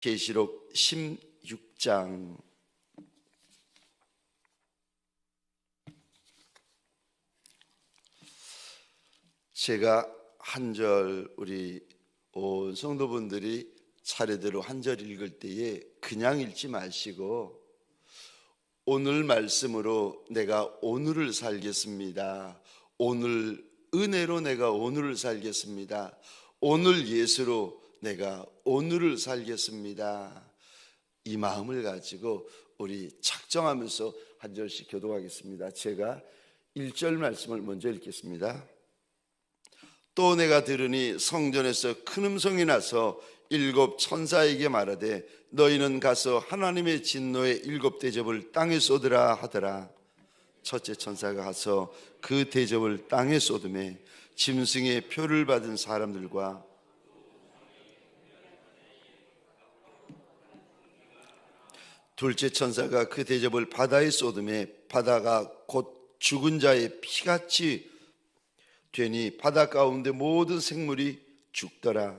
계시록 16장 제가 한 절 우리 온 성도분들이 차례대로 한 절 읽을 때에 그냥 읽지 마시고 오늘 말씀으로 내가 오늘을 살겠습니다. 오늘 은혜로 내가 오늘을 살겠습니다. 오늘 예수로 내가 오늘을 살겠습니다. 이 마음을 가지고 우리 작정하면서 한 절씩 교독하겠습니다. 제가 1절 말씀을 먼저 읽겠습니다. 또 내가 들으니 성전에서 큰 음성이 나서 7 천사에게 말하되 너희는 가서 하나님의 진노의 7 대접을 땅에 쏟으라 하더라. 첫째 천사가 가서 그 대접을 땅에 쏟음에 짐승의 표를 받은 사람들과 둘째 천사가 그 대접을 바다에 쏟음에 바다가 곧 죽은 자의 피같이 되니 바다 가운데 모든 생물이 죽더라.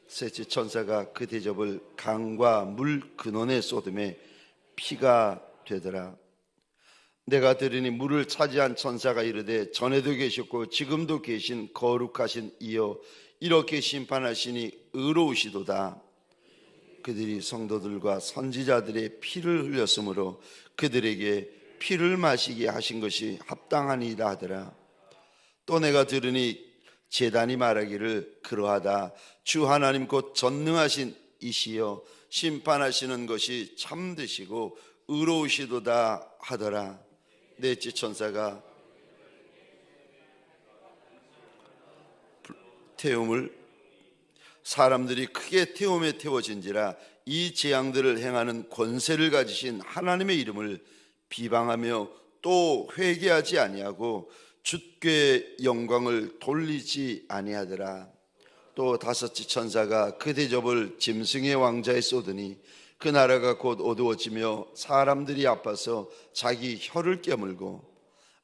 셋째 천사가 그 대접을 강과 물 근원에 쏟음에 피가 되더라. 내가 들으니 물을 차지한 천사가 이르되 전에도 계셨고 지금도 계신 거룩하신 이여 이렇게 심판하시니 의로우시도다. 그들이 성도들과 선지자들의 피를 흘렸으므로 그들에게 피를 마시게 하신 것이 합당하니이다 하더라. 또 내가 들으니 제단이 말하기를 그러하다. 주 하나님 곧 전능하신 이시여 심판하시는 것이 참되시고 의로우시도다 하더라. 넷째 천사가 태움을 사람들이 크게 태움에 태워진지라 이 재앙들을 행하는 권세를 가지신 하나님의 이름을 비방하며 또 회개하지 아니하고 주께 영광을 돌리지 아니하더라. 또 다섯째 천사가 그 대접을 짐승의 왕자에 쏟으니 그 나라가 곧 어두워지며 사람들이 아파서 자기 혀를 깨물고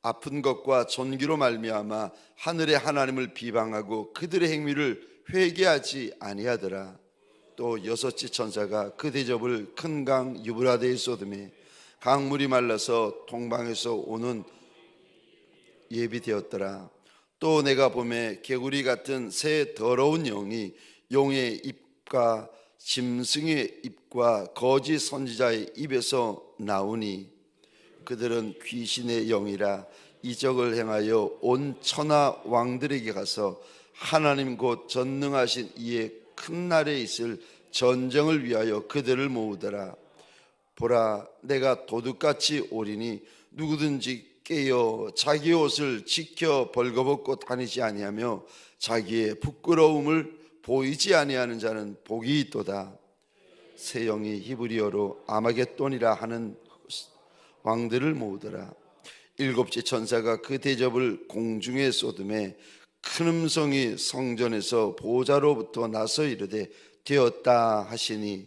아픈 것과 존귀로 말미암아 하늘의 하나님을 비방하고 그들의 행위를 회개하지 아니하더라. 또 여섯째 천사가 그 대접을 큰 강 유브라데에 쏟음에 강물이 말라서 동방에서 오는 예비되었더라. 또 내가 보매 개구리 같은 새 더러운 영이 용의 입과 짐승의 입과 거짓 선지자의 입에서 나오니 그들은 귀신의 영이라 이적을 행하여 온 천하 왕들에게 가서 하나님 곧 전능하신 이의 큰 날에 있을 전쟁을 위하여 그들을 모으더라. 보라, 내가 도둑같이 오리니 누구든지 깨어 자기 옷을 지켜 벌거벗고 다니지 아니하며 자기의 부끄러움을 보이지 아니하는 자는 복이 있도다. 새 영이 히브리어로 아마겟돈이라 하는 왕들을 모으더라. 일곱째 천사가 그 대접을 공중에 쏟음에 큰 음성이 성전에서 보호자로부터 나서 이르되 되었다 하시니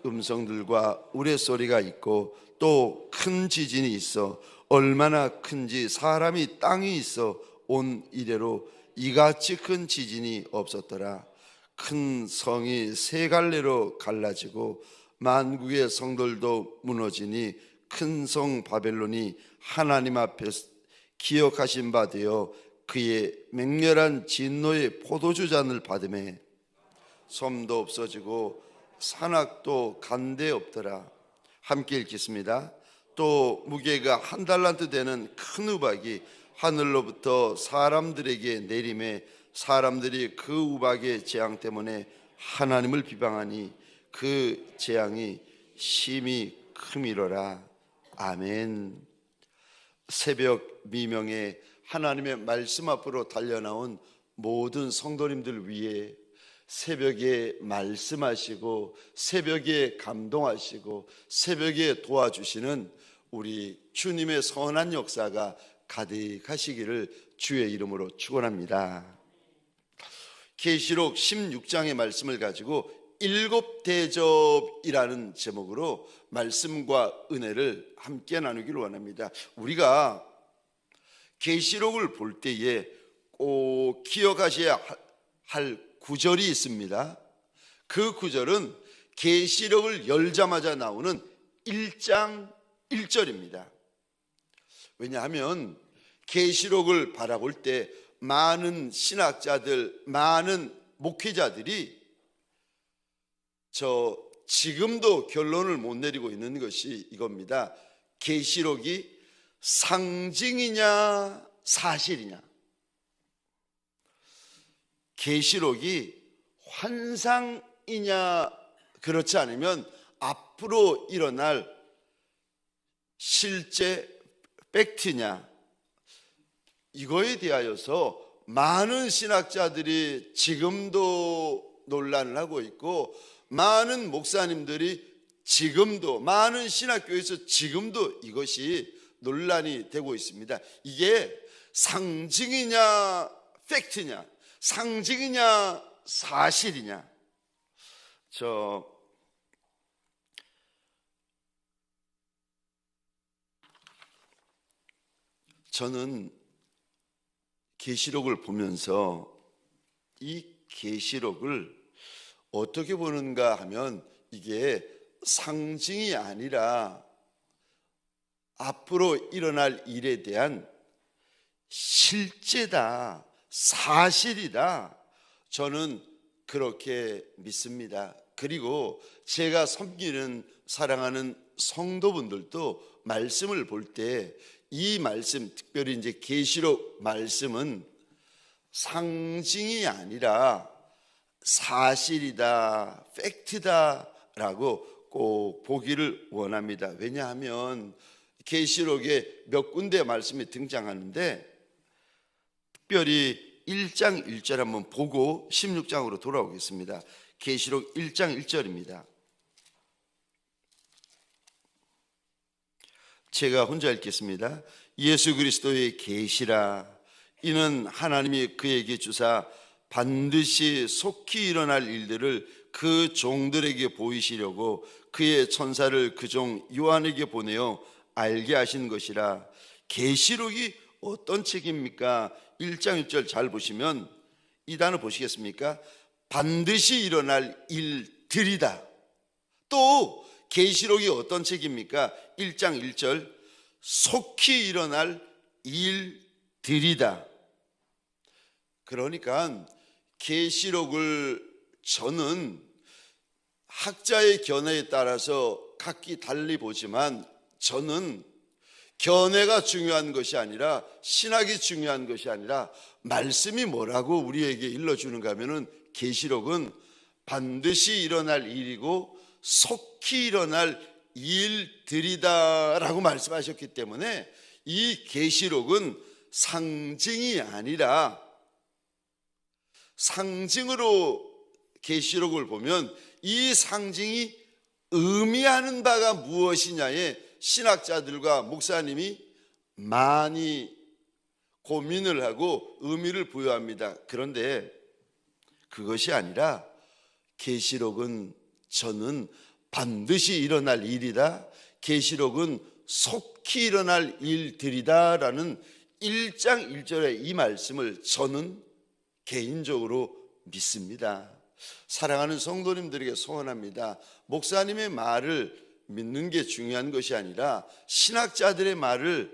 음성들과 우레소리가 있고 또 큰 지진이 있어 얼마나 큰지 사람이 땅에 있어 온 이래로 이같이 큰 지진이 없었더라. 큰 성이 세 갈래로 갈라지고 만국의 성들도 무너지니 큰 성 바벨론이 하나님 앞에 기억하신 바 되어 그의 맹렬한 진노의 포도주 잔을 받음에 섬도 없어지고 산악도 간데 없더라. 함께 읽겠습니다. 또 무게가 1달란트 되는 큰 우박이 하늘로부터 사람들에게 내림에 사람들이 그 우박의 재앙 때문에 하나님을 비방하니 그 재앙이 심히 크미로라. 아멘. 새벽 미명에 하나님의 말씀 앞으로 달려나온 모든 성도님들 위해 새벽에 말씀하시고 새벽에 감동하시고 새벽에 도와주시는 우리 주님의 선한 역사가 가득하시기를 주의 이름으로 축원합니다. 계시록 16장의 말씀을 가지고 7 대접이라는 제목으로 말씀과 은혜를 함께 나누기를 원합니다. 우리가 계시록을 볼 때에 꼭 기억하셔야 할 구절이 있습니다. 그 구절은 계시록을 열자마자 나오는 1장 1절입니다. 왜냐하면 계시록을 바라볼 때 많은 신학자들, 많은 목회자들이 지금도 결론을 못 내리고 있는 것이 이겁니다. 계시록이 상징이냐 사실이냐, 계시록이 환상이냐 그렇지 않으면 앞으로 일어날 실제 팩트냐, 이거에 대하여서 많은 신학자들이 지금도 논란을 하고 있고, 많은 목사님들이 지금도, 많은 신학교에서 지금도 이것이 논란이 되고 있습니다. 이게 상징이냐 팩트냐, 상징이냐 사실이냐. 저는 계시록을 보면서 이 계시록을 어떻게 보는가 하면 이게 상징이 아니라 앞으로 일어날 일에 대한 실제다, 사실이다, 저는 그렇게 믿습니다. 그리고 제가 섬기는 사랑하는 성도분들도 말씀을 볼 때 이 말씀, 특별히 이제 계시록 말씀은 상징이 아니라 사실이다, 팩트다라고 꼭 보기를 원합니다. 왜냐하면 계시록에 몇 군데 말씀이 등장하는데, 특별히 1장 1절 한번 보고 16장으로 돌아오겠습니다. 계시록 1장 1절입니다. 제가 혼자 읽겠습니다. 예수 그리스도의 계시라. 이는 하나님이 그에게 주사 반드시 속히 일어날 일들을 그 종들에게 보이시려고 그의 천사를 그 종 요한에게 보내어 알게 하신 것이라. 계시록이 어떤 책입니까? 1장 1절 잘 보시면 이 단어 보시겠습니까? 반드시 일어날 일들이다. 또 계시록이 어떤 책입니까? 1장 1절 속히 일어날 일들이다. 그러니까 계시록을 저는 학자의 견해에 따라서 각기 달리 보지만, 저는 견해가 중요한 것이 아니라, 신학이 중요한 것이 아니라 말씀이 뭐라고 우리에게 일러주는가 하면은, 계시록은 반드시 일어날 일이고 속히 일어날 일들이다라고 말씀하셨기 때문에 이 계시록은 상징이 아니라, 상징으로 계시록을 보면 이 상징이 의미하는 바가 무엇이냐에 신학자들과 목사님이 많이 고민을 하고 의미를 부여합니다. 그런데 그것이 아니라 계시록은 저는 반드시 일어날 일이다, 계시록은 속히 일어날 일들이다라는 1장 1절의 이 말씀을 저는 개인적으로 믿습니다. 사랑하는 성도님들에게 소원합니다. 목사님의 말을 믿는 게 중요한 것이 아니라, 신학자들의 말을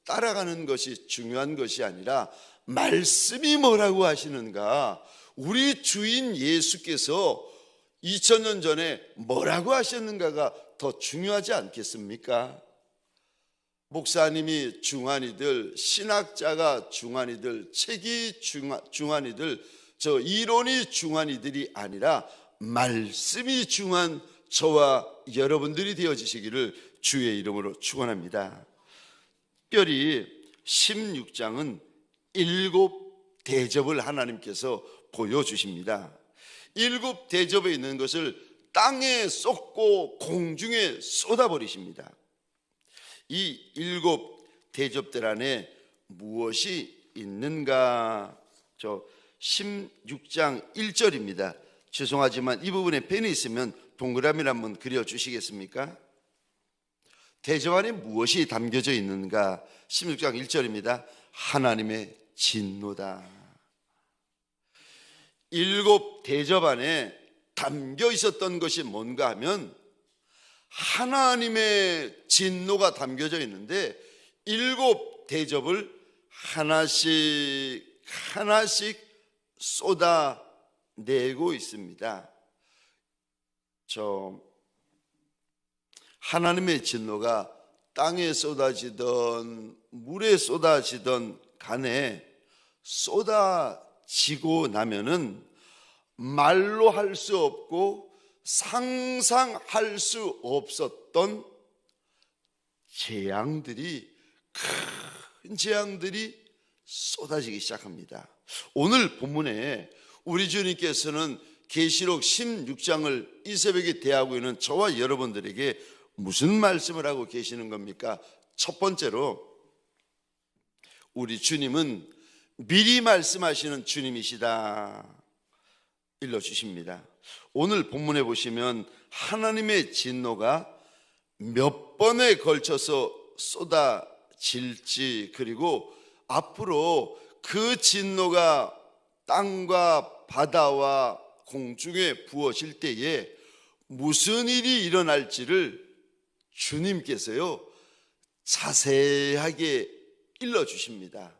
따라가는 것이 중요한 것이 아니라, 말씀이 뭐라고 하시는가, 우리 주인 예수께서 2000년 전에 뭐라고 하셨는가가 더 중요하지 않겠습니까? 목사님이 중환이들, 신학자가 중환이들, 책이 중환이들, 저 이론이 중환이들이 아니라 말씀이 중한 저와 여러분들이 되어지시기를 주의 이름으로 축원합니다. 특별히 16장은 7 대접을 하나님께서 보여주십니다. 7 대접에 있는 것을 땅에 쏟고 공중에 쏟아버리십니다. 이 7 대접들 안에 무엇이 있는가? 16장 1절입니다. 죄송하지만 이 부분에 펜이 있으면 동그라미를 한번 그려주시겠습니까? 대접 안에 무엇이 담겨져 있는가? 16장 1절입니다. 하나님의 진노다. 7 대접 안에 담겨 있었던 것이 뭔가 하면 하나님의 진노가 담겨져 있는데 7 대접을 하나씩 쏟아내고 있습니다. 하나님의 진노가 땅에 쏟아지던 물에 쏟아지던 간에 쏟아지고 나면은 말로 할 수 없고 상상할 수 없었던 큰 재앙들이 쏟아지기 시작합니다. 오늘 본문에 우리 주님께서는 계시록 16장을 이 새벽에 대하고 있는 저와 여러분들에게 무슨 말씀을 하고 계시는 겁니까? 첫 번째로 우리 주님은 미리 말씀하시는 주님이시다 일러주십니다. 오늘 본문에 보시면 하나님의 진노가 몇 번에 걸쳐서 쏟아질지, 그리고 앞으로 그 진노가 땅과 바다와 공중에 부어질 때에 무슨 일이 일어날지를 주님께서요 자세하게 일러주십니다.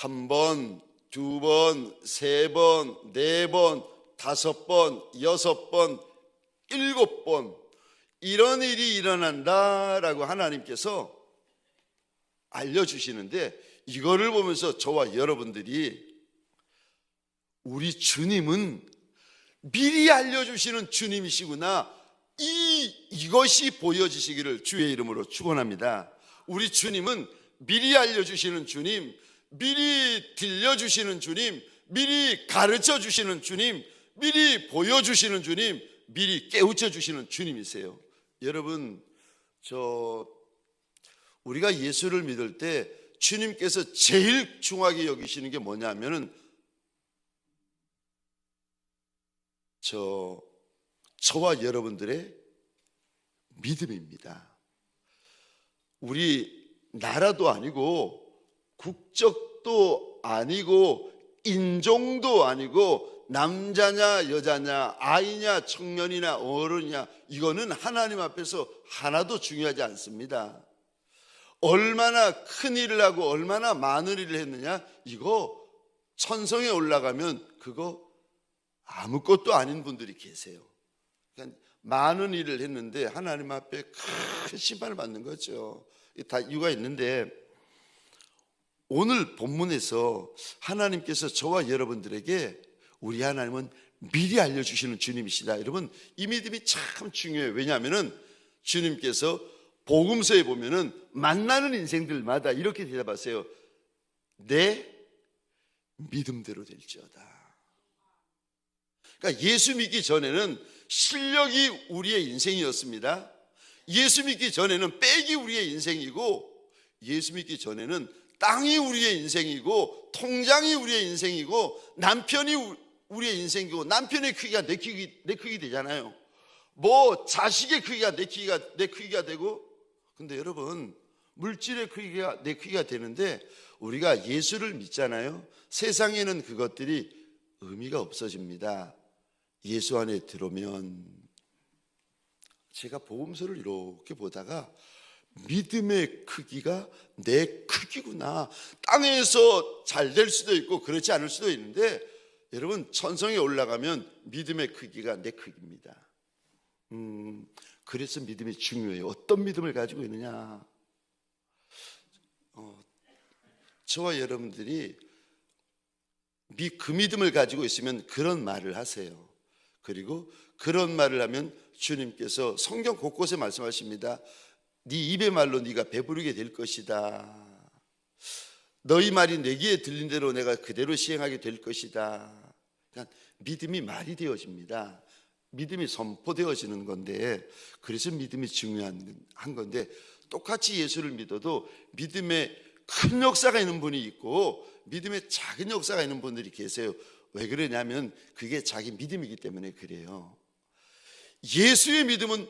1번, 2번, 3번, 4번, 5번, 6번, 7번 이런 일이 일어난다라고 하나님께서 알려주시는데, 이거를 보면서 저와 여러분들이 우리 주님은 미리 알려주시는 주님이시구나, 이것이 보여지시기를 주의 이름으로 축원합니다. 우리 주님은 미리 알려주시는 주님, 미리 들려주시는 주님, 미리 가르쳐주시는 주님, 미리 보여주시는 주님, 미리 깨우쳐주시는 주님이세요. 여러분, 우리가 예수를 믿을 때 주님께서 제일 중요하게 여기시는 게 뭐냐면은 저와 여러분들의 믿음입니다. 우리 나라도 아니고 국적도 아니고 인종도 아니고 남자냐 여자냐 아이냐 청년이냐 어른이냐, 이거는 하나님 앞에서 하나도 중요하지 않습니다. 얼마나 큰 일을 하고 얼마나 많은 일을 했느냐, 이거 천성에 올라가면 그거 아무것도 아닌 분들이 계세요. 그러니까 많은 일을 했는데 하나님 앞에 큰 심판을 받는 거죠. 다 이유가 있는데, 오늘 본문에서 하나님께서 저와 여러분들에게 우리 하나님은 미리 알려주시는 주님이시다. 여러분, 이 믿음이 참 중요해요. 왜냐하면 주님께서 복음서에 보면은 만나는 인생들마다 이렇게 대답하세요. 내 믿음대로 될지어다. 그러니까 예수 믿기 전에는 실력이 우리의 인생이었습니다. 예수 믿기 전에는 백이 우리의 인생이고, 예수 믿기 전에는 땅이 우리의 인생이고, 통장이 우리의 인생이고, 남편이 우리의 인생이고, 남편의 크기가 내 크기 되잖아요. 뭐 자식의 크기가 내 크기가 되고. 근데 여러분, 물질의 크기가 내 크기가 되는데 우리가 예수를 믿잖아요. 세상에는 그것들이 의미가 없어집니다. 예수 안에 들어오면, 제가 복음서를 이렇게 보다가 믿음의 크기가 내 크기구나. 땅에서 잘 될 수도 있고 그렇지 않을 수도 있는데, 여러분, 천성에 올라가면 믿음의 크기가 내 크기입니다. 그래서 믿음이 중요해요. 어떤 믿음을 가지고 있느냐. 저와 여러분들이 그 믿음을 가지고 있으면 그런 말을 하세요. 그리고 그런 말을 하면 주님께서 성경 곳곳에 말씀하십니다. 네 입의 말로 네가 배부르게 될 것이다. 너희 말이 내 귀에 들린 대로 내가 그대로 시행하게 될 것이다. 그러니까 믿음이 말이 되어집니다. 믿음이 선포되어지는 건데, 그래서 믿음이 중요한 건데, 똑같이 예수를 믿어도 믿음에 큰 역사가 있는 분이 있고 믿음에 작은 역사가 있는 분들이 계세요. 왜 그러냐면 그게 자기 믿음이기 때문에 그래요. 예수의 믿음은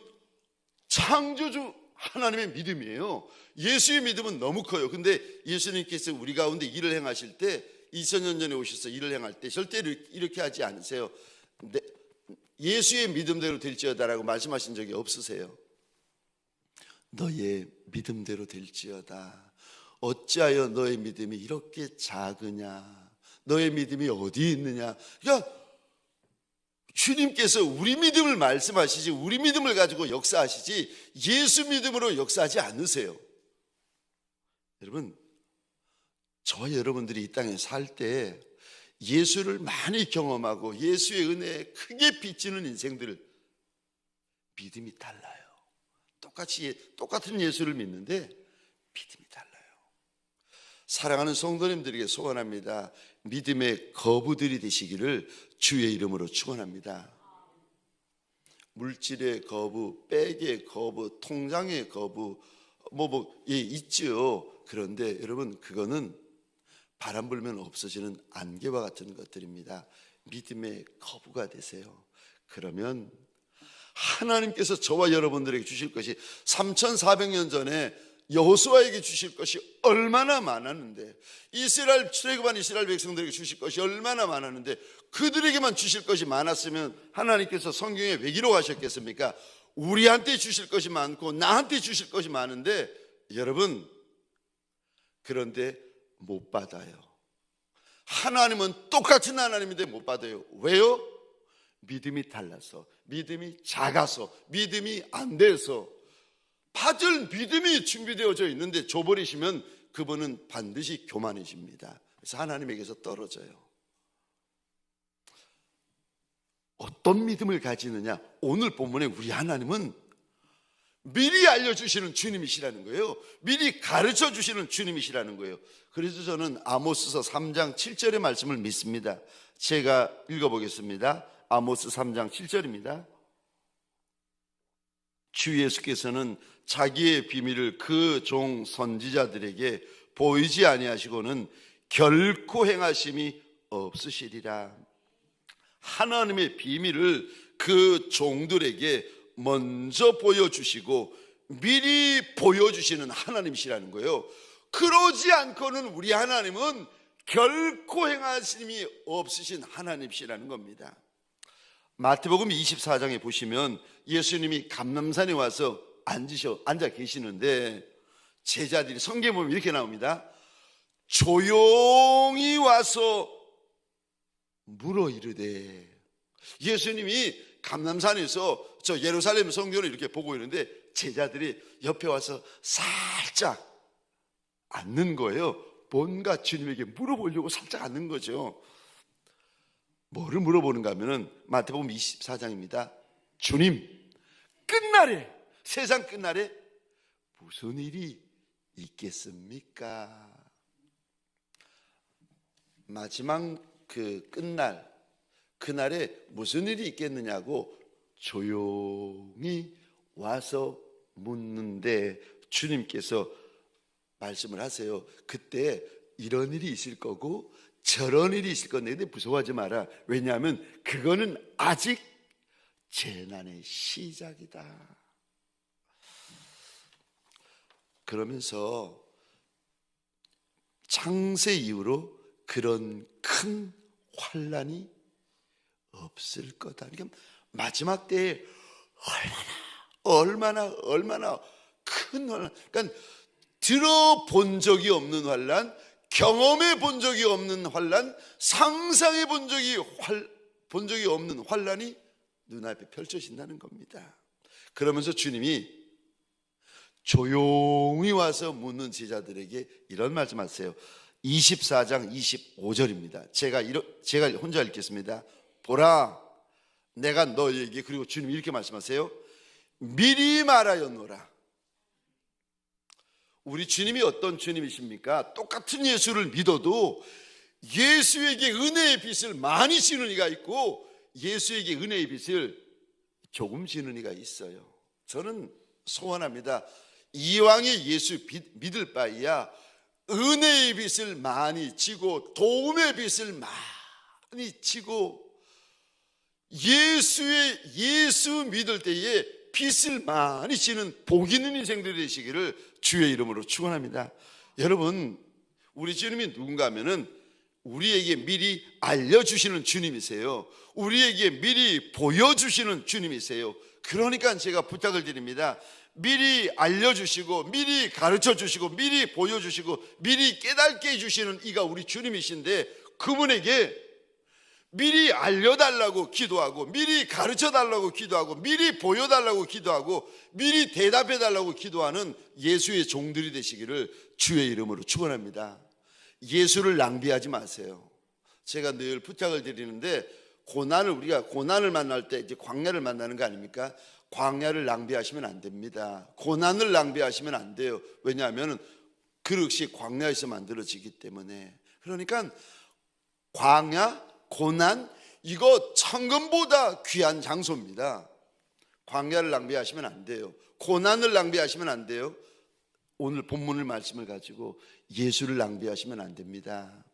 창조주 하나님의 믿음이에요. 예수의 믿음은 너무 커요. 근데 예수님께서 우리 가운데 일을 행하실 때, 2000년 전에 오셔서 일을 행할 때 절대 이렇게 하지 않으세요. 예수의 믿음대로 될지어다라고 말씀하신 적이 없으세요? 너의 믿음대로 될지어다. 어찌하여 너의 믿음이 이렇게 작으냐? 너의 믿음이 어디 있느냐? 그러니까 주님께서 우리 믿음을 말씀하시지, 우리 믿음을 가지고 역사하시지 예수 믿음으로 역사하지 않으세요. 여러분, 저와 여러분들이 이 땅에 살 때 예수를 많이 경험하고 예수의 은혜에 크게 비치는 인생들, 믿음이 달라요. 똑같은 예수를 믿는데 믿음이 달라요. 사랑하는 성도님들에게 소원합니다. 믿음의 거부들이 되시기를 주의 이름으로 축원합니다. 물질의 거부, 백의 거부, 통장의 거부 있지요. 그런데 여러분, 그거는 바람 불면 없어지는 안개와 같은 것들입니다. 믿음의 거부가 되세요. 그러면 하나님께서 저와 여러분들에게 주실 것이 3400년 전에 여호수아에게 주실 것이 얼마나 많았는데, 출애굽한 이스라엘 백성들에게 주실 것이 얼마나 많았는데, 그들에게만 주실 것이 많았으면 하나님께서 성경에 왜 기록하셨겠습니까? 우리한테 주실 것이 많고 나한테 주실 것이 많은데, 여러분, 그런데 못 받아요. 하나님은 똑같은 하나님인데 못 받아요. 왜요? 믿음이 달라서, 믿음이 작아서, 믿음이 안 돼서. 받을 믿음이 준비되어져 있는데 줘버리시면 그분은 반드시 교만해집니다. 그래서 하나님에게서 떨어져요. 어떤 믿음을 가지느냐? 오늘 본문에 우리 하나님은 미리 알려주시는 주님이시라는 거예요. 미리 가르쳐 주시는 주님이시라는 거예요. 그래서 저는 아모스서 3장 7절의 말씀을 믿습니다. 제가 읽어보겠습니다. 아모스 3장 7절입니다. 주 예수께서는 자기의 비밀을 그 종 선지자들에게 보이지 아니하시고는 결코 행하심이 없으시리라. 하나님의 비밀을 그 종들에게 먼저 보여주시고 미리 보여주시는 하나님이시라는 거예요. 그러지 않고는 우리 하나님은 결코 행하심이 없으신 하나님이시라는 겁니다. 마태복음 24장에 보시면 예수님이 감람산에 와서 앉아 계시는데 제자들이, 성경에 보면 이렇게 나옵니다. 조용히 와서 물어 이르되, 예수님이 감람산에서 저 예루살렘 성전을 이렇게 보고 있는데 제자들이 옆에 와서 살짝 앉는 거예요. 뭔가 주님에게 물어보려고 살짝 앉는 거죠. 뭐를 물어보는가 하면은 마태복음 24장입니다. 주님, 끝날에, 세상 끝날에 무슨 일이 있겠습니까? 마지막 그 끝날, 그날에 무슨 일이 있겠느냐고 조용히 와서 묻는데 주님께서 말씀을 하세요. 그때 이런 일이 있을 거고 저런 일이 있을 건데 무서워하지 마라. 왜냐하면 그거는 아직 재난의 시작이다. 그러면서 창세 이후로 그런 큰 환난이 없을 거다. 그러니까 마지막 때에 얼마나 큰 환난, 그러니까 들어본 적이 없는 환난, 경험해 본 적이 없는 환난, 상상해 본 적이 없는 환난이 눈앞에 펼쳐진다는 겁니다. 그러면서 주님이 조용히 와서 묻는 제자들에게 이런 말씀하세요. 24장 25절입니다. 제가 혼자 읽겠습니다. 보라, 내가 너희에게, 그리고 주님이 이렇게 말씀하세요. 미리 말하였노라. 우리 주님이 어떤 주님이십니까? 똑같은 예수를 믿어도 예수에게 은혜의 빛을 많이 지는 이가 있고 예수에게 은혜의 빛을 조금 지는 이가 있어요. 저는 소원합니다. 이왕에 예수 믿을 바에야 은혜의 빛을 많이 지고 도움의 빛을 많이 지고 예수 믿을 때에 빛을 많이 지는 복 있는 인생들이 되시기를 주의 이름으로 축원합니다. 여러분, 우리 주님이 누군가 하면은 우리에게 미리 알려주시는 주님이세요. 우리에게 미리 보여주시는 주님이세요. 그러니까 제가 부탁을 드립니다. 미리 알려주시고 미리 가르쳐주시고 미리 보여주시고 미리 깨닫게 해주시는 이가 우리 주님이신데, 그분에게 미리 알려달라고 기도하고 미리 가르쳐달라고 기도하고 미리 보여달라고 기도하고 미리 대답해달라고 기도하는 예수의 종들이 되시기를 주의 이름으로 축원합니다. 예수를 낭비하지 마세요. 제가 늘 부탁을 드리는데, 우리가 고난을 만날 때 이제 광야를 만나는 거 아닙니까? 광야를 낭비하시면 안 됩니다. 고난을 낭비하시면 안 돼요. 왜냐하면 그릇이 광야에서 만들어지기 때문에. 그러니까 광야, 고난, 이거 천금보다 귀한 장소입니다. 광야를 낭비하시면 안 돼요. 고난을 낭비하시면 안 돼요. 오늘 본문을 말씀을 가지고 예수를 낭비하시면 안 됩니다.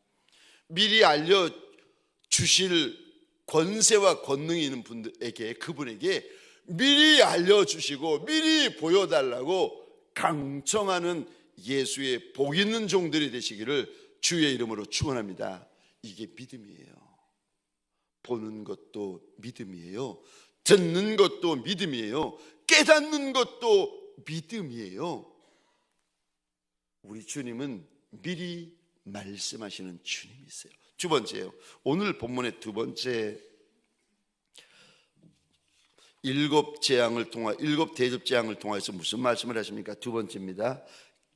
미리 알려주실 권세와 권능이 있는 분들에게, 그분에게 미리 알려주시고 미리 보여달라고 강청하는 예수의 복 있는 종들이 되시기를 주의 이름으로 축원합니다. 이게 믿음이에요. 보는 것도 믿음이에요. 듣는 것도 믿음이에요. 깨닫는 것도 믿음이에요. 우리 주님은 미리 말씀하시는 주님이세요. 두 번째요, 오늘 본문의 두 번째, 일곱 대접 재앙을 통해서 무슨 말씀을 하십니까? 두 번째입니다.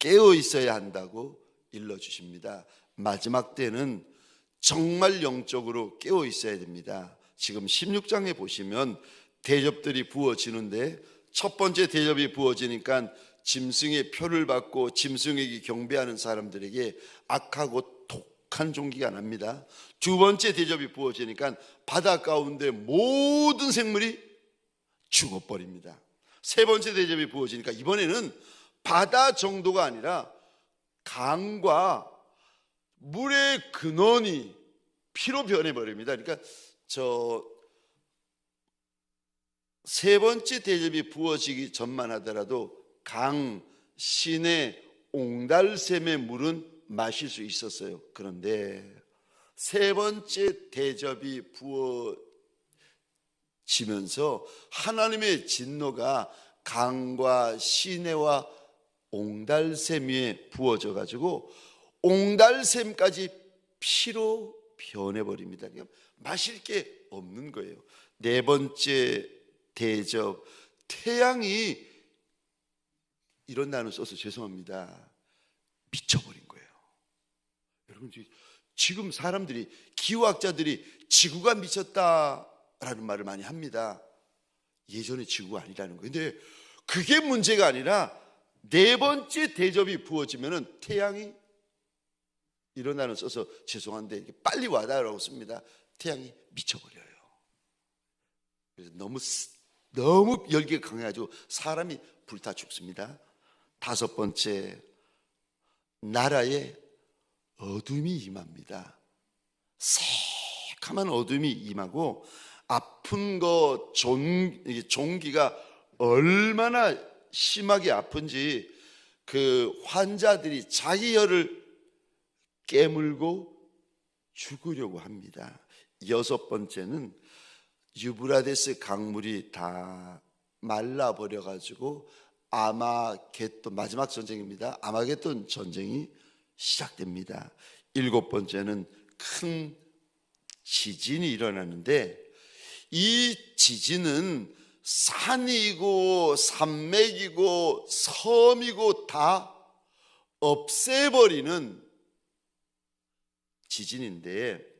깨어 있어야 한다고 일러주십니다. 마지막 때는 정말 영적으로 깨어 있어야 됩니다. 지금 16장에 보시면 대접들이 부어지는데, 첫 번째 대접이 부어지니까 짐승의 표를 받고 짐승에게 경배하는 사람들에게 악하고 독한 종기가 납니다. 두 번째 대접이 부어지니까 바다 가운데 모든 생물이 죽어버립니다. 세 번째 대접이 부어지니까 이번에는 바다 정도가 아니라 강과 물의 근원이 피로 변해버립니다. 그러니까 세 번째 대접이 부어지기 전만 하더라도 강, 시내, 옹달샘의 물은 마실 수 있었어요. 그런데 세 번째 대접이 부어지면서 하나님의 진노가 강과 시내와 옹달샘 위에 부어져 가지고 옹달샘까지 피로 변해버립니다. 그냥 마실 게 없는 거예요. 네 번째 대접, 태양이, 이런 단어 써서 죄송합니다, 미쳐버린 거예요. 여러분, 지금 사람들이, 기후학자들이 지구가 미쳤다라는 말을 많이 합니다. 예전에 지구가 아니라는 거예요. 근데 그게 문제가 아니라 네 번째 대접이 부어지면은 태양이, 이런 단어 써서 죄송한데 빨리 와달라고 씁니다. 태양이 미쳐버려요. 그래서 너무 열기가 강해가지고 사람이 불타 죽습니다. 다섯 번째, 나라에 어둠이 임합니다. 새카만 어둠이 임하고 아픈 거, 종기가 얼마나 심하게 아픈지 그 환자들이 자기 혈을 깨물고 죽으려고 합니다. 여섯 번째는 유브라데스 강물이 다 말라버려가지고 마지막 전쟁입니다. 아마겟돈 전쟁이 시작됩니다. 일곱 번째는 큰 지진이 일어나는데, 이 지진은 산이고 산맥이고 섬이고 다 없애버리는 지진인데,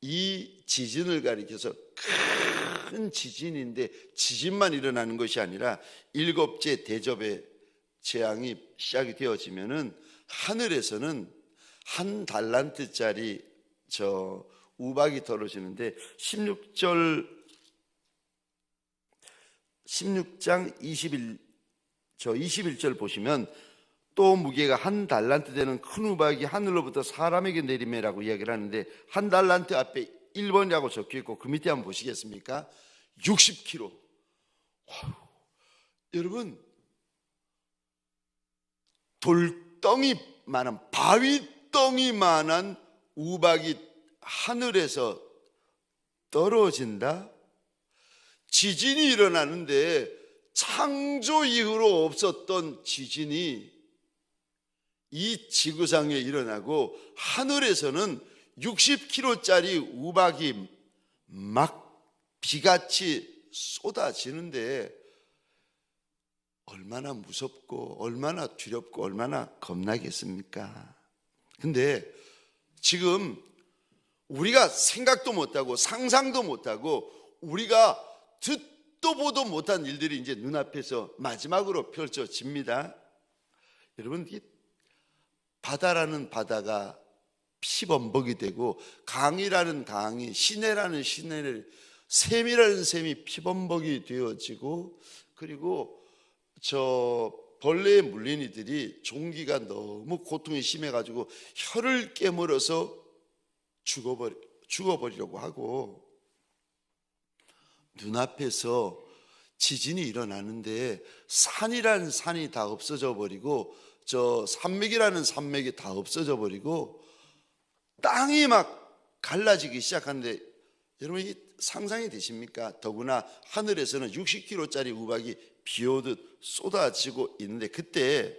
이 지진을 가리켜서 큰 지진인데, 지진만 일어나는 것이 아니라 일곱째 대접의 재앙이 시작이 되어지면은 하늘에서는 한 달란트짜리 우박이 떨어지는데, 16장 21절 보시면 또 무게가 한 달란트 되는 큰 우박이 하늘로부터 사람에게 내리매라고 이야기를 하는데, 한 달란트 앞에 1번이라고 적혀있고 그 밑에 한번 보시겠습니까? 60kg. 여러분, 돌덩이만한, 바위 눈덩이만한 우박이 하늘에서 떨어진다? 지진이 일어나는데 창조 이후로 없었던 지진이 이 지구상에 일어나고 하늘에서는 60km짜리 우박이 막 비같이 쏟아지는데 얼마나 무섭고 얼마나 두렵고 얼마나 겁나겠습니까? 근데 지금 우리가 생각도 못하고 상상도 못하고 우리가 듣도 보도 못한 일들이 이제 눈앞에서 마지막으로 펼쳐집니다. 여러분, 이 바다라는 바다가 피범벅이 되고 강이라는 강이, 시내라는 시내를, 샘이라는 샘이 피범벅이 되어지고, 그리고 저 벌레에 물린 이들이 종기가 너무 고통이 심해가지고 혀를 깨물어서 죽어버리려고 하고, 눈앞에서 지진이 일어나는데 산이라는 산이 다 없어져 버리고 저 산맥이라는 산맥이 다 없어져 버리고 땅이 막 갈라지기 시작하는데, 여러분 이 상상이 되십니까? 더구나 하늘에서는 60km짜리 우박이 비 오듯 쏟아지고 있는데, 그때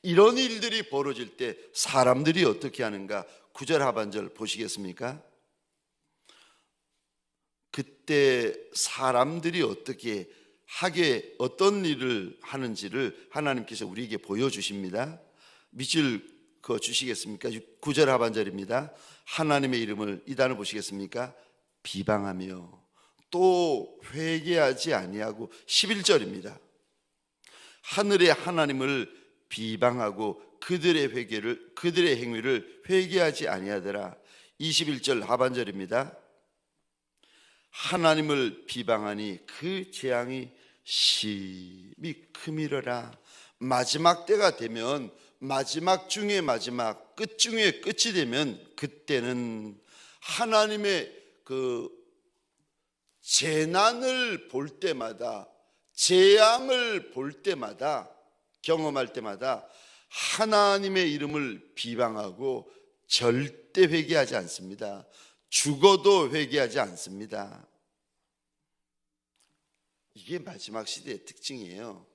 이런 일들이 벌어질 때 사람들이 어떻게 하는가? 9절 하반절 보시겠습니까? 그때 사람들이 어떻게 하게, 어떤 일을 하는지를 하나님께서 우리에게 보여주십니다. 밑줄 그어 주시겠습니까? 9절 하반절입니다. 하나님의 이름을, 이 단어 보시겠습니까? 비방하며 또 회개하지 아니하고. 11절입니다. 하늘의 하나님을 비방하고 그들의 행위를 회개하지 아니하더라. 21절 하반절입니다. 하나님을 비방하니 그 재앙이 심히 크미러라. 마지막 때가 되면, 마지막 중에 마지막, 끝 중에 끝이 되면, 그때는 하나님의 그 재난을 볼 때마다, 재앙을 볼 때마다, 경험할 때마다 하나님의 이름을 비방하고 절대 회개하지 않습니다. 죽어도 회개하지 않습니다. 이게 마지막 시대의 특징이에요.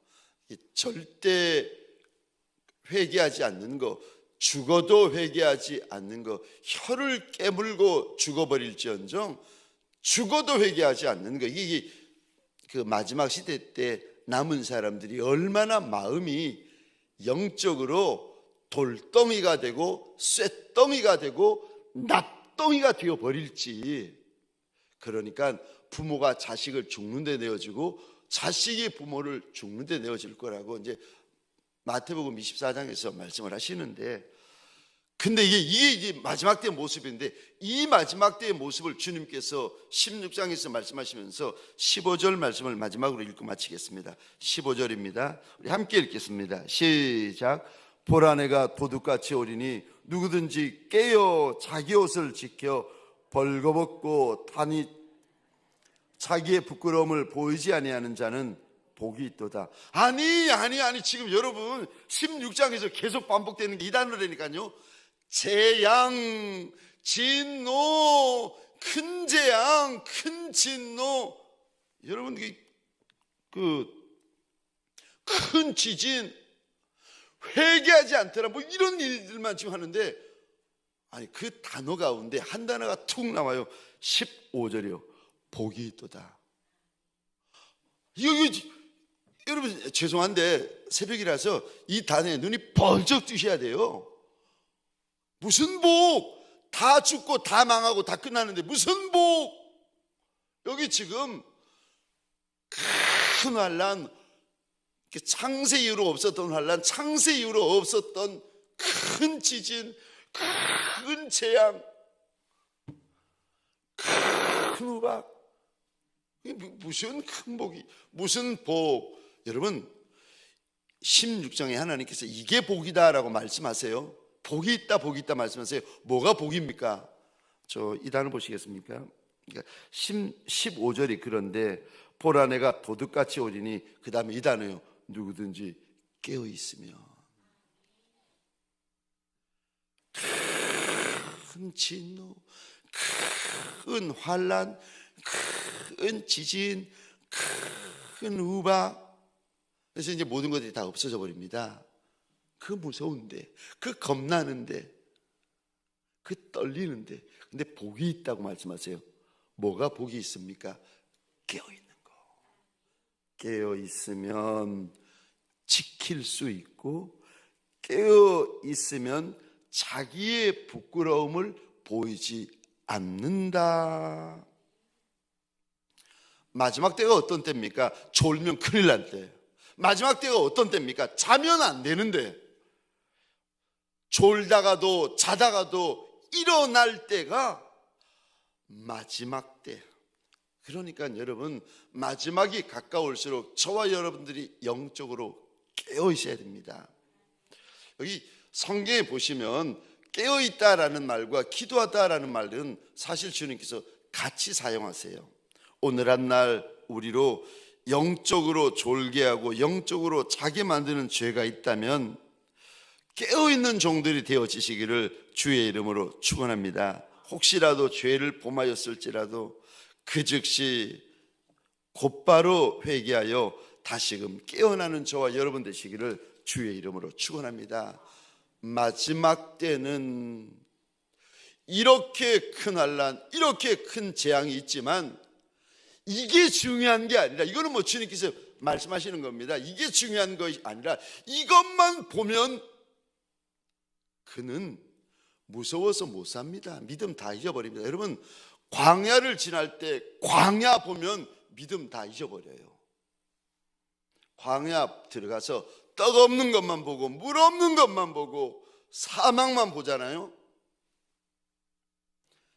절대 회개하지 않는 거, 죽어도 회개하지 않는 거, 혀를 깨물고 죽어버릴지언정 죽어도 회개하지 않는 거. 이게 그 마지막 시대 때 남은 사람들이 얼마나 마음이 영적으로 돌덩이가 되고 쇠덩이가 되고 납덩이가 되어버릴지. 그러니까 부모가 자식을 죽는 데 내어주고 자식이 부모를 죽는 데 내어질 거라고 이제 마태복음 24장에서 말씀을 하시는데, 근데 이게 마지막 때의 모습인데, 이 마지막 때의 모습을 주님께서 16장에서 말씀하시면서 15절 말씀을 마지막으로 읽고 마치겠습니다. 15절입니다. 우리 함께 읽겠습니다. 시작. 보라, 내가 도둑같이 오리니 누구든지 깨어 자기 옷을 지켜 벌거벗고 다니 자기의 부끄러움을 보이지 아니하는 자는 복이 있도다. 아니 지금 여러분 16장에서 계속 반복되는 게 이 단어라니까요. 재앙, 진노, 큰 재앙, 큰 진노. 여러분 큰 지진, 회개하지 않더라, 뭐 이런 일들만 지금 하는데, 아니 그 단어 가운데 한 단어가 툭 나와요. 15절이요. 복이 있도다. 여러분 죄송한데 새벽이라서 이 단어에 눈이 번쩍 뜨셔야 돼요. 무슨 복? 다 죽고 다 망하고 다 끝나는데 무슨 복? 여기 지금 큰 환난, 창세 이후로 없었던 환난, 창세 이후로 없었던 큰 지진, 큰 재앙, 큰 우박. 무슨 큰 복이, 무슨 복. 여러분 16장에 하나님께서 이게 복이다라고 말씀하세요. 복이 있다 말씀하세요. 뭐가 복입니까? 이 단어 보시겠습니까? 그러니까 15절이 그런데 보라, 내가 도둑같이 오리니, 그 다음에 이 단어요. 누구든지 깨어 있으며. 큰 진노, 큰 환란, 큰 지진, 큰 우박. 그래서 이제 모든 것들이 다 없어져 버립니다. 그 무서운데, 그 겁나는데, 그 떨리는데, 근데 복이 있다고 말씀하세요. 뭐가 복이 있습니까? 깨어있는 거. 깨어있으면 지킬 수 있고, 깨어있으면 자기의 부끄러움을 보이지 않는다. 마지막 때가 어떤 때입니까? 졸면 큰일 날 때. 마지막 때가 어떤 때입니까? 자면 안 되는데, 졸다가도 자다가도 일어날 때가 마지막 때. 그러니까 여러분, 마지막이 가까울수록 저와 여러분들이 영적으로 깨어 있어야 됩니다. 여기 성경에 보시면 깨어있다라는 말과 기도하다라는 말은 사실 주님께서 같이 사용하세요. 오늘 한 날 우리로 영적으로 졸게하고 영적으로 자게 만드는 죄가 있다면 깨어있는 종들이 되어지시기를 주의 이름으로 축원합니다. 혹시라도 죄를 범하였을지라도 그 즉시 곧바로 회개하여 다시금 깨어나는 저와 여러분 되시기를 주의 이름으로 축원합니다. 마지막 때는 이렇게 큰 환난, 이렇게 큰 재앙이 있지만 이게 중요한 게 아니라, 이거는 뭐 주님께서 말씀하시는 겁니다. 이게 중요한 것이 아니라 이것만 보면 그는 무서워서 못 삽니다. 믿음 다 잊어버립니다. 여러분, 광야를 지날 때 광야 보면 믿음 다 잊어버려요. 광야 들어가서 떡 없는 것만 보고 물 없는 것만 보고 사막만 보잖아요.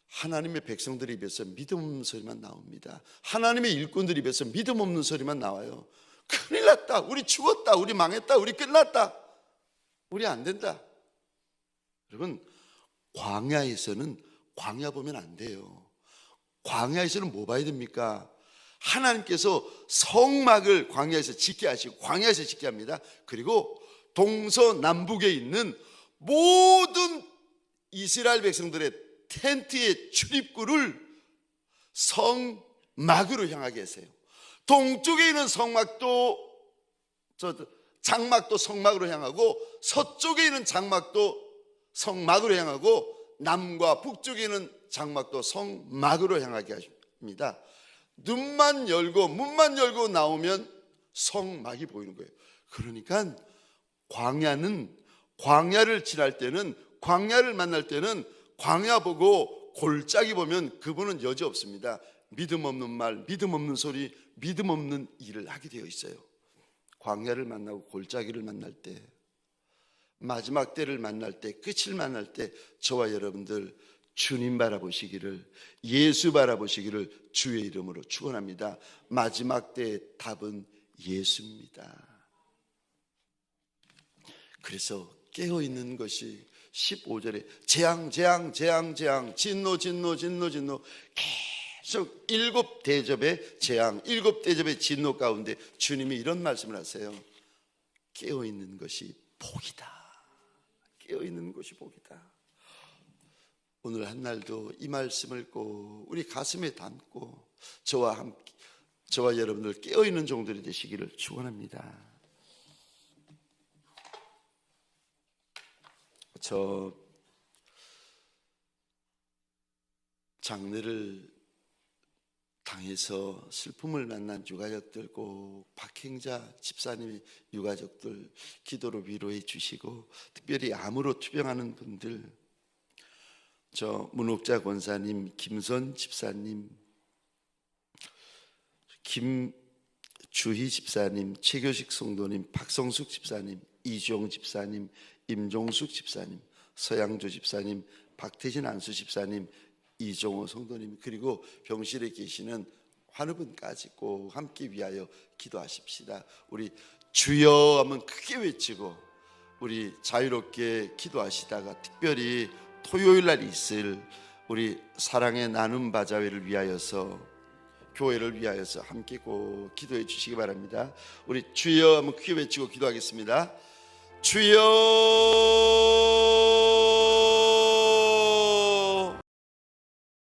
하나님의 백성들 입에서 믿음 없는 소리만 나옵니다. 하나님의 일꾼들 입에서 믿음 없는 소리만 나와요. 큰일 났다, 우리 죽었다, 우리 망했다, 우리 끝났다, 우리 안 된다. 여러분, 광야에서는 광야 보면 안 돼요. 광야에서는 뭐 봐야 됩니까? 하나님께서 성막을 광야에서 짓게 하시고 광야에서 짓게 합니다. 그리고 동서남북에 있는 모든 이스라엘 백성들의 텐트의 출입구를 성막으로 향하게 하세요. 동쪽에 있는 성막도, 장막도 성막으로 향하고, 서쪽에 있는 장막도 성막으로 향하고, 남과 북쪽에 있는 장막도 성막으로 향하게 하십니다. 눈만 열고 문만 열고 나오면 성막이 보이는 거예요. 그러니까 광야를 지날 때는, 광야를 만날 때는 광야 보고 골짜기 보면 그분은 여지 없습니다. 믿음 없는 말, 믿음 없는 소리, 믿음 없는 일을 하게 되어 있어요. 광야를 만나고 골짜기를 만날 때, 마지막 때를 만날 때, 끝을 만날 때 저와 여러분들 주님 바라보시기를, 예수 바라보시기를 주의 이름으로 축원합니다. 마지막 때의 답은 예수입니다. 그래서 깨어있는 것이 15절에 재앙, 진노, 계속 7대접의 재앙, 7대접의 진노 가운데 주님이 이런 말씀을 하세요. 깨어있는 것이 복이다. 깨어있는 것이 복이다. 오늘 한 날도 이 말씀을 꼭 우리 가슴에 담고 저와 여러분들 깨어있는 종들이 되시기를 축원합니다. 저 장례를 당해서 슬픔을 만난 유가족들, 꼭 박행자 집사님의 유가족들 기도로 위로해 주시고, 특별히 암으로 투병하는 분들, 저 문옥자 권사님, 김선 집사님, 김주희 집사님, 최교식 성도님, 박성숙 집사님, 이주영 집사님, 임종숙 집사님, 서양조 집사님, 박태진 안수 집사님, 이종호 성도님, 그리고 병실에 계시는 환우분까지 꼭 함께 위하여 기도하십시다. 우리 주여 하면 크게 외치고 우리 자유롭게 기도하시다가 특별히 토요일 날 있을 우리 사랑의 나눔 바자회를 위하여서, 교회를 위하여서 함께 꼭 기도해 주시기 바랍니다. 우리 주여 하면 크게 외치고 기도하겠습니다. 주여